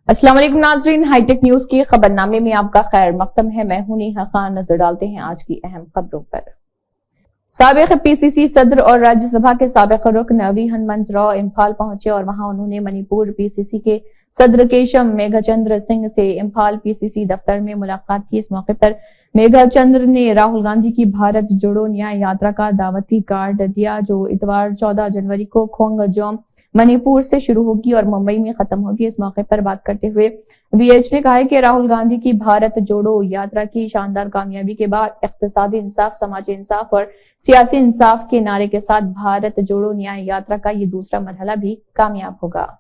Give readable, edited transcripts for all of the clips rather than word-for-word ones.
अस्सलाम वालेकुम नाजरीन, हाईटेक न्यूज के खबरनामे में आपका खैर मकदम है। मैं हूं नेहा खान। नजर डालते हैं आज की अहम खबरों पर। साबिक पीसीसी सदर और राज्यसभा के साबिक रुकन अवी हनुमंत राव इम्फाल पहुंचे और वहां उन्होंने मणिपुर पीसीसी के सदर केशम मेघाचंद्र सिंह से इम्फाल पीसीसी दफ्तर में मुलाकात की। इस मौके पर मेघाचंद्र ने राहुल गांधी की भारत जोड़ो न्याय यात्रा का दावती कार्ड दिया, जो इतवार 14 जनवरी को खोंगजोम मणिपुर से शुरू होगी और मुंबई में खत्म होगी। इस मौके पर बात करते हुए वीएच ने कहा कि राहुल गांधी की भारत जोड़ो यात्रा की शानदार कामयाबी के बाद इक्तिसादी इंसाफ, समाजी इंसाफ और सियासी इंसाफ के नारे के साथ भारत जोड़ो न्याय यात्रा का ये दूसरा मरहला भी कामयाब होगा।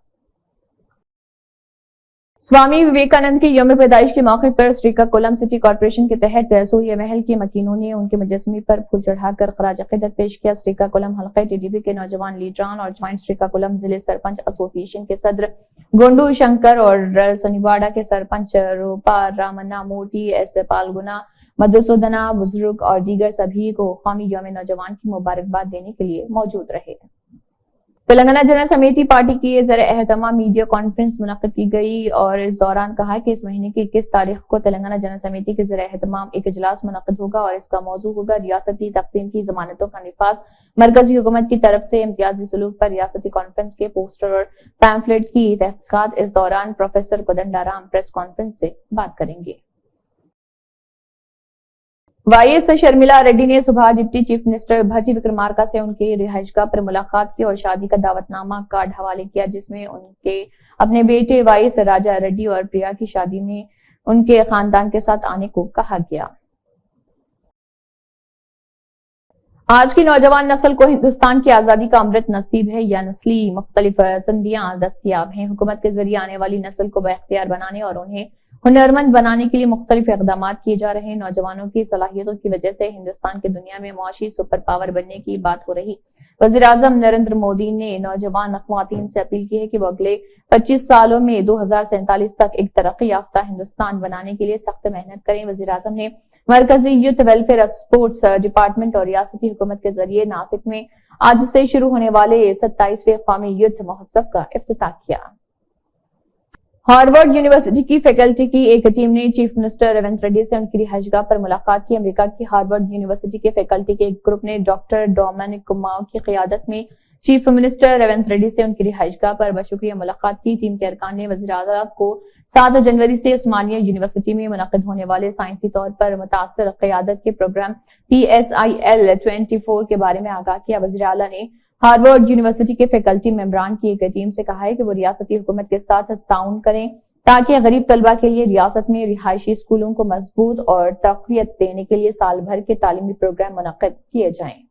स्वामी विवेकानंद की यौम पैदाइश के मौके पर श्रीकाकुलम सिटी कॉर्पोरेशन के तहत सूर्य महल के मकीनों ने उनके मुजस्समे पर फूल चढ़ाकर खराज अकीदत पेश किया। श्रीकाकुलम हल्के टीडीपी के नौजवान लीडरान और ज्वाइंट श्रीकाकुलम जिले सरपंच एसोसिएशन के सदर गोंडू शंकर और सनिवाड़ा के सरपंच रूपा रामन्ना मूर्ति, एस पालगुना, मधुसूदना, बुजुर्ग और दीगर सभी को कौमी यौम नौजवान की मुबारकबाद देने के लिए मौजूद रहे। तेलंगाना जन समिति पार्टी की ज़र एहतमाम मीडिया कॉन्फ्रेंस मुनक्किद की गई और इस दौरान कहा कि इस महीने की 21 तारीख को तेलंगाना जन समिति के ज़र एहतमाम एक इजलास मुनक्किद होगा और इसका मौजू होगा रियासती तकसीम की जमानतों का निफाज। मरकजी हुकूमत की तरफ से इम्तियाजी सलूक पर रियासती कॉन्फ्रेंस के पोस्टर और पैम्फलेट की तहकीकात। इस दौरान प्रोफेसर कोदंडाराम प्रेस कॉन्फ्रेंस से बात करेंगे। वाईएस शर्मिला रेड्डी ने सुबह डिप्टी चीफ मिनिस्टर भट्टी विक्रमार्का से उनके रिहाइशगाह पर मुलाकात की और शादी का दावतनामा कार्ड हवाले किया, जिसमें उनके अपने बेटे वाईएस राजा रेड्डी और प्रिया की शादी में उनके खानदान के साथ आने को कहा गया। आज की नौजवान नस्ल को हिंदुस्तान की आजादी का अमृत नसीब है या नस्ली मुख्तलिफ संधियां दस्तयाब हैं। हुकूमत के जरिए आने वाली नस्ल को बाइख्तियार बनाने और उन्हें हुनरमंद बनाने के लिए मुख्तलिफ इकदाम किए जा रहे हैं। नौजवानों की सलाहियतों की वजह से हिंदुस्तान की दुनिया में मुआशी सुपर पावर बनने की बात हो रही। वजीर आजम नरेंद्र मोदी ने नौजवान ख्वातीन से अपील की है कि वो अगले 25 सालों में 2047 तक एक तरक्की याफ्ता हिंदुस्तान बनाने के लिए सख्त मेहनत करें। वजीर आजम ने मरकजी यूथ वेलफेयर स्पोर्ट्स डिपार्टमेंट और रियासती हुकूमत के जरिए नासिक में आज से शुरू होने वाले 27वें कौमी यूथ महोत्सव का इफ्तिताह किया। हार्वर्ड यूनिवर्सिटी की फैकल्टी की एक टीम ने चीफ मिनिस्टर रेवंत रेड्डी से उनकी रिहाइशगाह पर मुलाकात की। अमेरिका की हार्वर्ड यूनिवर्सिटी के फैकल्टी के एक ग्रुप ने डॉक्टर डोमिनिक कुमाओ की क़ियादत में चीफ मिनिस्टर रेवंत रेड्डी से उनकी रिहाइशगाह पर बशुक्रिया मुलाकात की। टीम के अरकान ने वज़ीर आज़म को 7 जनवरी से उस्मानिया यूनिवर्सिटी में मुनक़िद होने वाले साइंसी तौर पर मुतासर क़ियादत के प्रोग्राम PSIL 24 के बारे में आगाह किया। वज़ीर आला ने हार्वर्ड यूनिवर्सिटी के फैकल्टी मेंबरान की एक टीम से कहा है कि वो रियासती हुकूमत के साथ ताउन करें ताकि गरीब तलबा के लिए रियासत में रिहायशी स्कूलों को मजबूत और तक़वियत देने के लिए साल भर के तालीमी प्रोग्राम मुनक़्क़िद किए जाएं।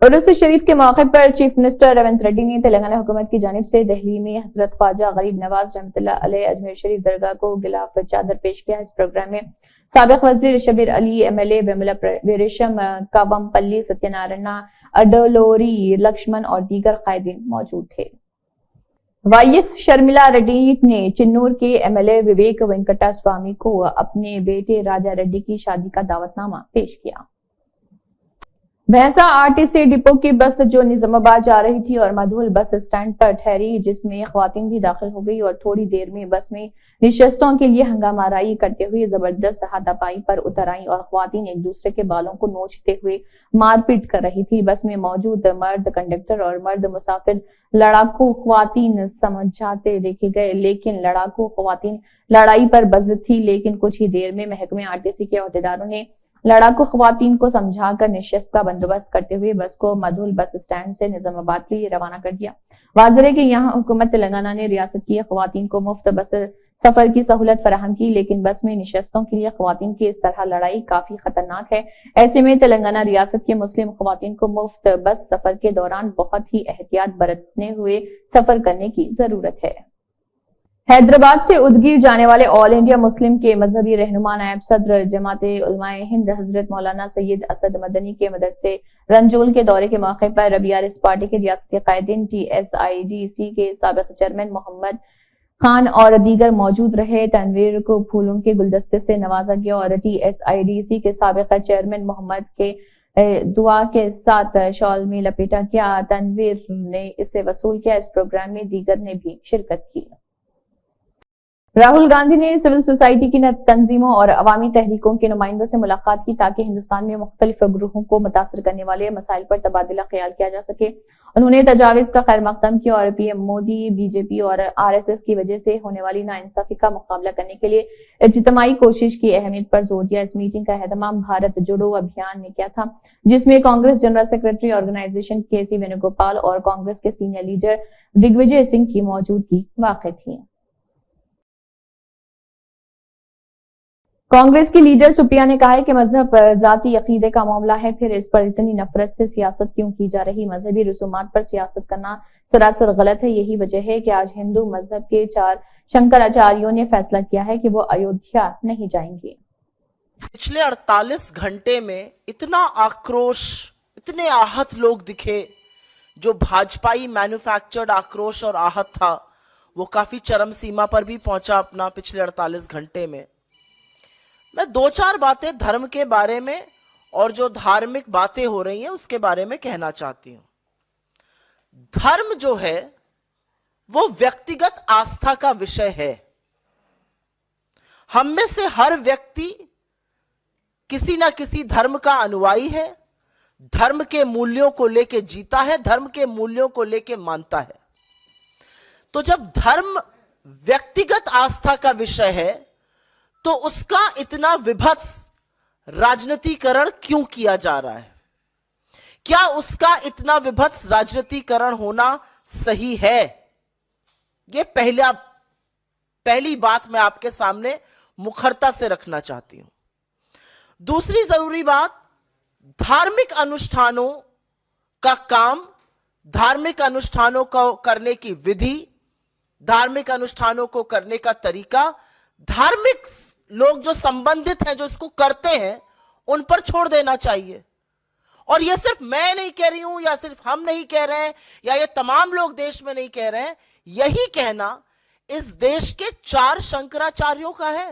उर्स शरीफ के मौके पर चीफ मिनिस्टर रेवंत रेड्डी ने तेलंगाना हुकूमत की जानिब से दिल्ली में हजरत ख्वाजा गरीब नवाज रहमतुल्लाह अलैह अजमेर शरीफ दरगाह को गिलाफ चादर पेश किया। इस प्रोग्राम में साबिक वजीर शबीर अली, MLA वेमुला वीरेशम, कावमपल्ली सत्यनारायण, अडलोरी लक्ष्मण और दीगर कायदीन मौजूद थे। वाईएस शर्मिला रेड्डी ने चिन्नूर के MLA विवेक वेंकटा स्वामी को अपने बेटे राजा रेड्डी की शादी का दावतनामा पेश किया। भैंसा RTC डिपो की बस जो निजामाबाद जा रही थी और मधुल बस स्टैंड पर ठहरी, जिसमें ख्वातीन भी दाखिल हो गई और थोड़ी देर में बस में निशस्तों के लिए हंगामाराई करते हुए जबरदस्त हाथापाई पर उतर आई और ख्वातीन एक दूसरे के बालों को नोचते हुए मारपीट कर रही थी। बस में मौजूद मर्द कंडक्टर और मर्द मुसाफिर लड़ाकू ख्वातीन समझाते देखे गए, लेकिन लड़ाकू ख्वातीन लड़ाई पर बज़ थी। लेकिन कुछ ही देर में महकमे RTC के अहदेदारों ने लड़ाकू ख्वातीन को समझाकर निशस्त का बंदोबस्त करते हुए बस को मधुल बस स्टैंड से निजामाबाद के लिए रवाना कर दिया। वाज़ेह है कि यहाँ हुकूमत तेलंगाना ने रियासत की ख्वातीन को मुफ्त बस सफर की सहूलत फराहम की, लेकिन बस में निशस्तों के लिए ख्वातीन की इस तरह लड़ाई काफी खतरनाक है। ऐसे में तेलंगाना रियासत के मुस्लिम ख्वातीन को मुफ्त बस सफर के दौरान बहुत ही एहतियात बरतने हुए सफर करने की जरूरत है। हैदराबाद से उदगीर जाने वाले ऑल इंडिया मुस्लिम के मजहबी रहनुमा नायब सदर जमाते उलमाए हिंद हजरत मौलाना सैयद असद मदनी के मदरसे रंजोल के दौरे के मौके पर BRS पार्टी के रियासती कायदीन TSIDC के साबिक चेयरमैन मोहम्मद खान और दीगर मौजूद रहे। तनवीर को फूलों के गुलदस्ते से नवाजा गया और TSIDC के साबिक चेयरमैन मोहम्मद के दुआ के साथ शॉल में लपेटा गया। तनवीर ने इसे वसूल किया। इस प्रोग्राम में दीगर ने भी शिरकत की। راہل گاندھی نے سول سوسائٹی کی تنظیموں اور عوامی تحریکوں کے نمائندوں سے ملاقات کی تاکہ ہندوستان میں مختلف گروہوں کو متاثر کرنے والے مسائل پر تبادلہ خیال کیا جا سکے. انہوں نے تجاوز کا خیر مقدم کیا اور P M Modi, B J P اور RSS کی وجہ سے ہونے والی ناانصافی کا مقابلہ کرنے کے لیے اجتماعی کوشش کی اہمیت پر زور دیا. اس میٹنگ کا اہتمام بھارت جوڑو ابھیان نے کیا تھا، جس میں Congress general secretary organisation KC Venugopal اور کانگریس کے سینئر لیڈر دگ وجے سنگھ کی موجودگی واقع تھی. کانگریس کی لیڈر سپریا نے کہا ہے کہ مذہب ذاتی عقیدے کا معاملہ ہے، پھر اس پر اتنی نفرت سے سیاست کیوں کی جا رہی؟ مذہبی رسومات پر سیاست کرنا سراسر غلط ہے. یہی وجہ ہے کہ آج ہندو مذہب کے 4 شنکراچاریوں نے فیصلہ کیا ہے کہ وہ ایودھیا نہیں جائیں گے. پچھلے 48 گھنٹے میں اتنا آکروش، اتنے آہت لوگ دکھے. جو بھاجپائی مینوفیکچرڈ آکروش اور آہت تھا وہ کافی چرم سیما پر بھی پہنچا اپنا پچھلے 48 گھنٹے میں. میں 2-4 باتیں دھرم کے بارے میں اور جو دھارمک باتیں ہو رہی ہیں اس کے بارے میں کہنا چاہتی ہوں. دھرم جو ہے وہ ویکتیگت آستھا کا وشے ہے. ہم میں سے ہر ویکتی کسی نہ کسی دھرم کا انویائی ہے، دھرم کے مولیوں کو لے کے جیتا ہے، دھرم کے مولیوں کو لے کے مانتا ہے. تو جب دھرم ویکتیگت آستھا کا وشے ہے تو اس کا اتنا وبھتس راجنیتی کرن کیوں کیا جا رہا ہے؟ کیا اس کا اتنا وبھتس راجنیتی کرن ہونا صحیح ہے؟ یہ پہلی بات میں آپ کے سامنے مکھرتا سے رکھنا چاہتی ہوں. دوسری ضروری بات، دھارمک انوشٹھانوں کا کام، دھارمک انوشٹھانوں کو کرنے کی ودھی، دھارمک انوشٹھانوں کو کرنے کا طریقہ، دھارمک لوگ جو سمبندھت ہیں، جو اس کو کرتے ہیں، ان پر چھوڑ دینا چاہیے. اور یہ صرف میں نہیں کہہ رہی ہوں، یا صرف ہم نہیں کہہ رہے ہیں، یا یہ تمام لوگ دیش میں نہیں کہہ رہے ہیں. یہی کہنا اس دیش کے 4 شنکراچاریوں کا ہے.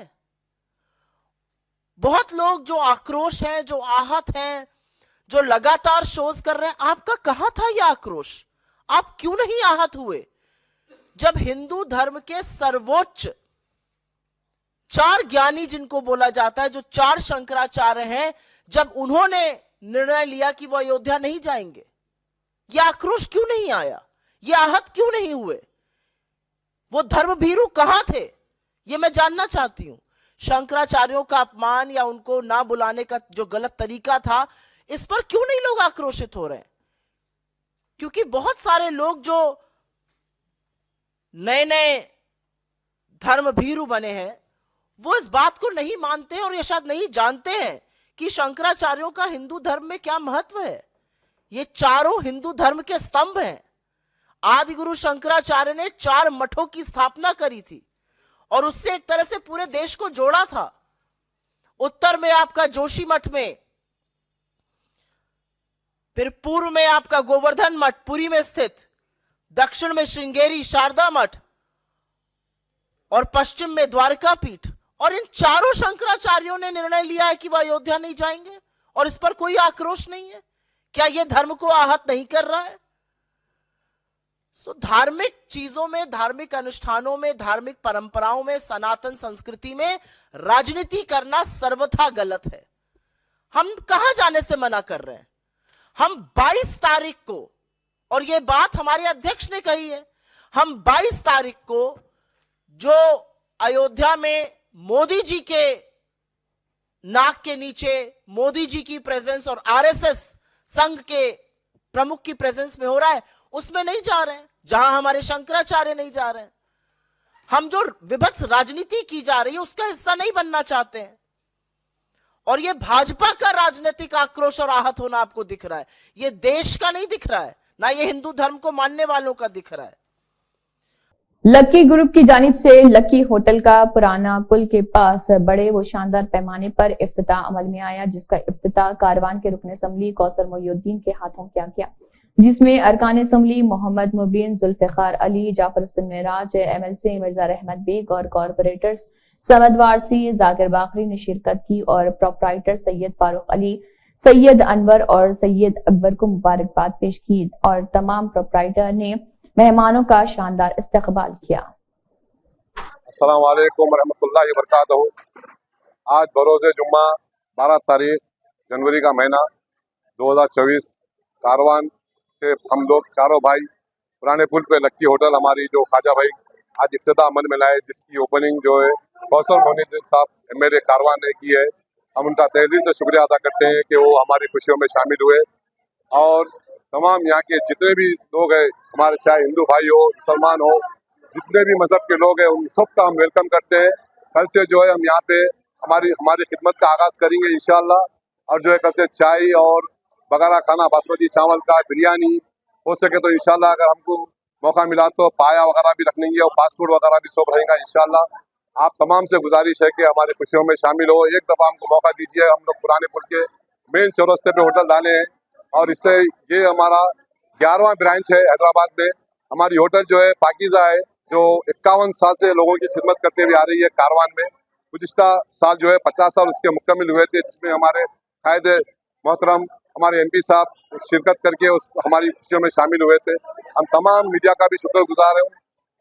بہت لوگ جو آکروش ہیں، جو آہت ہیں، جو لگاتار شوز کر رہے ہیں، آپ کا کہاں تھا یہ آکروش؟ آپ کیوں نہیں آہت ہوئے جب ہندو دھرم کے سرووچ 4 گیانی جن کو بولا جاتا ہے، جو 4 شنکراچاریہ ہیں، جب انہوں نے نرنے لیا کہ وہ ایودھیا نہیں جائیں گے؟ یہ آکروش کیوں نہیں آیا؟ یہ آہت کیوں نہیں ہوئے؟ وہ دھرم بھیرو کہاں تھے؟ یہ میں جاننا چاہتی ہوں. شنکراچاریوں کا اپمان یا ان کو نہ بلانے کا جو غلط طریقہ تھا، اس پر کیوں نہیں لوگ آکروشت ہو رہے ہیں؟ کیونکہ بہت سارے لوگ جو نئے دھرم بھیرو بنے ہیں، وہ اس بات کو نہیں مانتے اور یہ شاید نہیں جانتے ہیں کہ شنکراچاریوں کا ہندو دھرم میں کیا مہتو ہے. یہ 4 ہندو دھرم کے ستمبھ ہیں. آدی گرو شنکراچاریہ نے 4 مٹھوں کی استھاپنا کری تھی اور اس سے ایک طرح سے پورے دیش کو جوڑا تھا. اتر میں آپ کا جوشی مٹھ میں، پھر پورو میں آپ کا گووردھن مٹھ پوری میں استھت، دکشن میں شرنگیری شاردا مٹھ، اور پشچم میں دوارکا پیٹھ. اور ان 4 شنکراچاریوں نے نرنے لیا ہے کہ وہ ایودھیا نہیں جائیں گے، اور اس پر کوئی آکروش نہیں ہے. کیا یہ دھرم کو آہت نہیں کر رہا ہے؟ دھارمک چیزوں میں، دھارمک انوشٹھانوں میں، دھارمک پرمپراؤں میں، سناتن سنسکرتی میں راجنیتی کرنا سروتھا غلط ہے. ہم کہاں جانے سے منع کر رہے ہیں؟ ہم 22 تاریخ کو، اور یہ بات ہمارے ادھیکش نے کہی ہے، ہم 22 تاریخ کو جو ایودھیا میں مودی جی کے ناک کے نیچے مودی جی کی پریزنس اور RSS سنگھ کے پرمکھ کی پریزنس میں ہو رہا ہے، اس میں نہیں جا رہے ہیں. جہاں ہمارے شنکراچاریہ نہیں جا رہے ہیں، ہم جو وبھتس راجنیتی کی جا رہی ہے اس کا حصہ نہیں بننا چاہتے ہیں. اور یہ بھاجپا کا راجنیتک آکروش اور آہت ہونا آپ کو دکھ رہا ہے، یہ دیش کا نہیں دکھ رہا ہے، نہ یہ ہندو دھرم کو ماننے والوں کا دکھ رہا ہے. لکی گروپ کی جانب سے لکی ہوٹل کا پرانا پل کے پاس بڑے و شاندار پیمانے پر افتتاح عمل میں آیا، جس کا افتتاح کاروان کے رکن اسمبلی کوثر محی الدین کے ہاتھوں کیا گیا، جس میں ارکان اسمبلی محمد مبین، ذوالفقار علی، جعفر حسین معراج، MLC مرزا رحمت بیگ اور کارپوریٹرز سمد وارسی، ذاکر باقری نے شرکت کی اور پروپرائٹر سید فاروق علی، سید انور اور سید اکبر کو مبارکباد پیش کی اور تمام پروپرائٹر نے مہمانوں کا شاندار استقبال کیا. अस्सलाम वालेकुम रहमतुल्लाहि व बरकातहू। आज बरोज़ जुम्मा 12 तारीख जनवरी का महीना 2024 कारवान से हम लोग चारों भाई पुराने पुल पे लक्की होटल हमारी जो ख्वाजा भाई आज इफ्तिताह अमल में लाए, जिसकी ओपनिंग जो है कौसर मोइनुद्दीन साहब MLA कारवान ने की है। हम उनका तहे दिल से शुक्रिया अदा करते हैं कि वो हमारी खुशियों में शामिल हुए और तमाम यहाँ के जितने भी लोग हैं हमारे, चाहे हिंदू भाई हो मुसलमान हो, जितने भी मज़हब के लोग हैं उन सब का हम वेलकम करते हैं। कल से जो है हम यहाँ पे हमारी खिदमत का आगाज़ करेंगे इंशाअल्लाह। और जो है कल से चाय और बगारा खाना, बासमती चावल का, बिरयानी, हो सके तो इंशाअल्लाह अगर हमको मौका मिला तो पाया वगैरह भी रखेंगे और फास्ट फूड वगैरह भी सब रहेगा इंशाअल्लाह। आप तमाम से गुजारिश है कि हमारी खुशियों में शामिल हो। एक दफ़ा हमको मौका दीजिए। हम लोग पुराने पुल के मेन चौरस्ते पे होटल डाले हैं और इससे ये हमारा 11वां ब्रांच है हैदराबाद में। हमारी होटल जो है पाकीज़ा है, जो 51 साल से लोगों की खिदमत करते हुए आ रही है कारवान में। गुज़िश्ता साल जो है 50 साल उसके मुकम्मल हुए थे, जिसमें हमारे कायद मोहतरम हमारे MP साहब शिरकत करके हमारी खुशियों में शामिल हुए थे। हम तमाम मीडिया का भी शुक्रगुजार हैं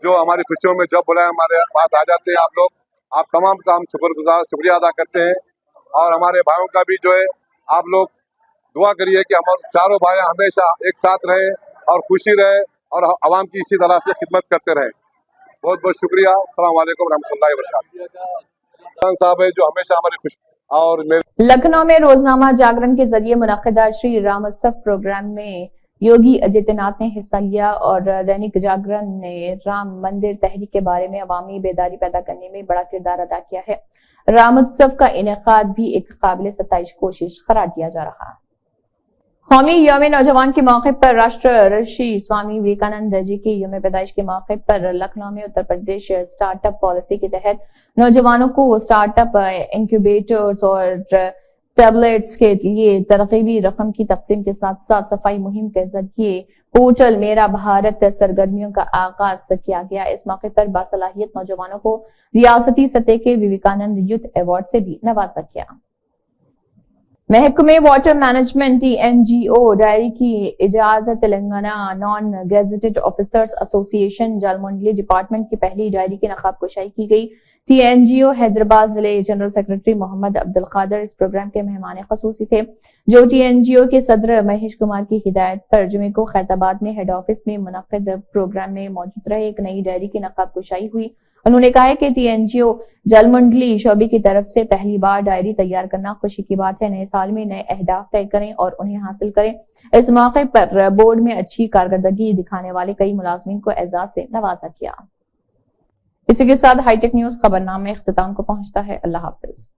जो हमारी खुशियों में जब बुलाए हमारे पास आ जाते हैं आप लोग। आप तमाम का हम शुक्रिया अदा करते हैं और हमारे भाइयों का भी जो है आप लोग दुआ करिए कि हम चारों भाई हमेशा एक साथ रहें और खुशी रहे और आवाम की इसी तरह से खिदमत करते रहें। बहुत बहुत शुक्रिया। अस्सलाम वालेकुम रहमतुल्लाहि व बरकातहू। साहब है जो हमेशा हमारी खुशी और मेरे लखनऊ में रोजनामा जागरण के जरिए मुनक्किदा श्री राम उत्सव प्रोग्राम में योगी आदित्यनाथ ने हिस्सा लिया और दैनिक जागरण ने राम मंदिर तहरीक के बारे में अवामी बेदारी पैदा करने में बड़ा किरदार अदा किया है। राम उत्सव का इनेकाद भी एक काबिल सताइश कोशिश करार दिया जा रहा है। कौमी यौम नौजवान के मौके पर राष्ट्र ऋषि स्वामी विवेकानंद जी की यौम पैदाइश के मौके पर लखनऊ में उत्तर प्रदेश स्टार्टअप पॉलिसी के तहत नौजवानों को स्टार्टअप इंक्यूबेटर्स और टैबलेट्स के लिए तरकीबी रकम की तकसीम के साथ साथ सफाई मुहिम के जरिए पोर्टल मेरा भारत सरगर्मियों का आगाज किया गया। इस मौके पर बासलाहियत नौजवानों को रियासती सतह के विवेकानंद यूथ अवार्ड से भी नवाजा गया। महकमे वाटर मैनेजमेंट TNGO डायरी की इजाजत Telangana non gazetted officers association Jalamandali department की पहली डायरी की नकाब कुशाई की गई। TNGO हैदराबाद जिले जनरल सेक्रेटरी मोहम्मद अब्दुल कादिर इस प्रोग्राम के मेहमान खसूसी थे, जो TNGO के सदर महेश कुमार की हिदायत पर जुमे को खैरताबाद में हेड ऑफिस में मुनक्किद प्रोग्राम में मौजूद रहे। एक नई डायरी की नकाब कुशाई हुई। उन्होंने कहा कि TNGO जलमंडली शोबे की तरफ से पहली बार डायरी तैयार करना खुशी की बात है। नए साल में नए अहदाफ तय करें और उन्हें हासिल करें। इस मौके पर बोर्ड में अच्छी कारकर्दगी दिखाने वाले कई मुलाजमीन को एजाज से नवाजा किया। इसी के साथ हाईटेक न्यूज खबरनामे इख्तिताम को पहुंचता है। अल्लाह हाफिज।